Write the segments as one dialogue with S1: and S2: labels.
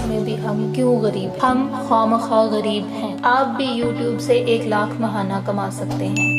S1: میں بھی ہم کیوں غریب، ہم خوامخواہ غریب ہیں۔ آپ بھی یوٹیوب سے 1 لاکھ ماہانہ کما سکتے ہیں۔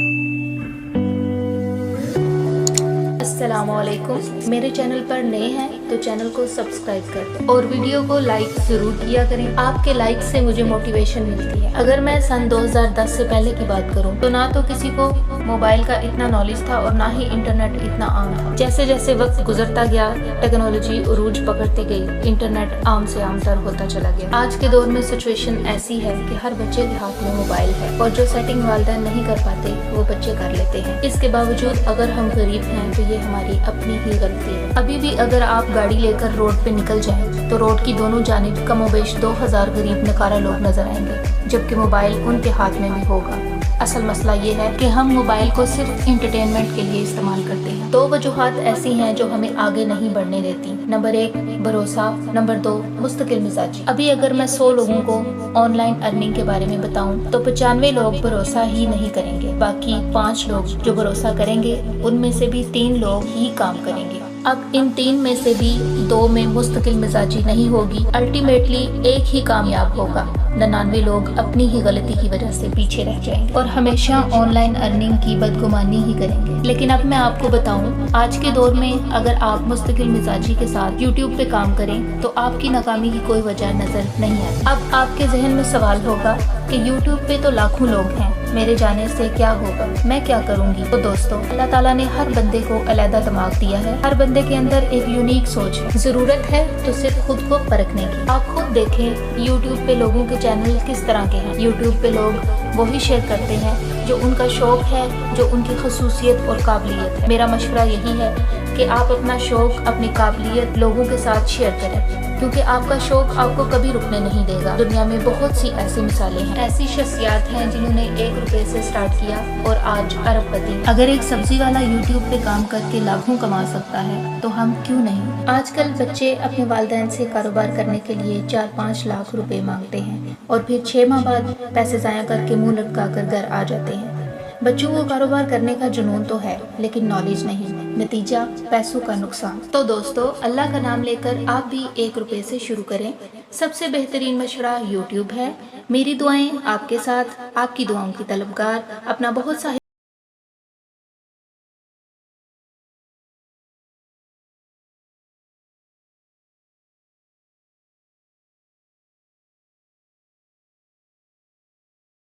S1: السلام علیکم، میرے چینل پر نئے ہیں تو چینل کو سبسکرائب کر دیں اور ویڈیو کو لائک ضرور کیا کریں۔ آپ کے لائک سے مجھے موٹیویشن ملتی ہے۔ اگر میں سن 2010 سے پہلے کی بات کروں تو نہ تو کسی کو موبائل کا اتنا نالج تھا اور نہ ہی انٹرنیٹ اتنا عام تھا۔ جیسے جیسے وقت گزرتا گیا ٹیکنالوجی عروج پکڑتی گئی، انٹرنیٹ عام سے عام تر ہوتا چلا گیا۔ آج کے دور میں سچویشن ایسی ہے کہ ہر بچے کے ہاتھ میں موبائل ہے اور جو سیٹنگ والدین نہیں کر پاتے وہ بچے کر لیتے ہیں۔ اس کے باوجود اگر ہم غریب ہیں تو یہ ہماری اپنی ہی غلطی ہے۔ ابھی بھی اگر آپ گاڑی لے کر روڈ پہ نکل جائیں تو روڈ کی دونوں جانب کم و بیش 2000 غریب نکارہ لوگ نظر آئیں گے، جبکہ موبائل ان کے ہاتھ میں بھی ہوگا۔ اصل مسئلہ یہ ہے کہ ہم موبائل کو صرف انٹرٹینمنٹ کے لیے استعمال کرتے ہیں۔ 2 وجوہات ایسی ہیں جو ہمیں آگے نہیں بڑھنے دیتی۔ نمبر 1 بھروسہ، نمبر 2 مستقل مزاجی۔ ابھی اگر میں 100 لوگوں کو آن لائن ارننگ کے بارے میں بتاؤں تو 95 لوگ بھروسہ ہی نہیں کریں گے، باقی 5 لوگ جو بھروسہ کریں گے ان میں سے بھی 3 لوگ ہی کام کریں گے۔ اب ان 3 میں سے بھی 2 میں مستقل مزاجی نہیں ہوگی، الٹیمیٹلی ایک ہی کامیاب ہوگا۔ 99 لوگ اپنی ہی غلطی کی وجہ سے پیچھے رہ جائیں گے اور ہمیشہ آن لائن ارننگ کی بدگمانی ہی کریں گے۔ لیکن اب میں آپ کو بتاؤں، آج کے دور میں اگر آپ مستقل مزاجی کے ساتھ یوٹیوب پہ کام کریں تو آپ کی ناکامی کی کوئی وجہ نظر نہیں آتی۔ اب آپ کے ذہن میں سوال ہوگا کہ یوٹیوب پہ تو لاکھوں لوگ ہیں، میرے جانے سے کیا ہوگا، میں کیا کروں گی؟ تو دوستو، اللہ تعالیٰ نے ہر بندے کو علیحدہ دماغ دیا ہے، ہر بندے کے اندر ایک یونیک سوچ ہے۔ ضرورت ہے تو صرف خود کو پرکھنے کی۔ آپ خود دیکھیں یوٹیوب پہ لوگوں کے چینل کس طرح کے ہیں۔ یوٹیوب پہ لوگ وہی شیئر کرتے ہیں جو ان کا شوق ہے، جو ان کی خصوصیت اور قابلیت ہے۔ میرا مشورہ یہی ہے کہ آپ اپنا شوق، اپنی قابلیت لوگوں کے ساتھ شیئر کریں، کیونکہ آپ کا شوق آپ کو کبھی رکنے نہیں دے گا۔ دنیا میں بہت سی ایسی مثالیں ہیں، ایسی شخصیات ہیں جنہوں نے 1 روپے سے سٹارٹ کیا اور آج ارب پتی۔ اگر ایک سبزی والا یوٹیوب پہ کام کر کے لاکھوں کما سکتا ہے تو ہم کیوں نہیں؟ آج کل بچے اپنے والدین سے کاروبار کرنے کے لیے 4-5 لاکھ روپے مانگتے ہیں اور پھر 6 ماہ بعد پیسے ضائع کر کے منہ لٹکا کر گھر آ جاتے ہیں۔ بچوں کو کاروبار کرنے کا جنون تو ہے لیکن نالج نہیں، نتیجہ پیسوں کا نقصان۔ تو دوستو، اللہ کا نام لے کر آپ بھی 1 روپے سے شروع کریں۔ سب سے بہترین مشورہ یوٹیوب ہے۔ میری دعائیں آپ کے ساتھ، آپ کی دعاؤں کی طلبگار، اپنا بہت سا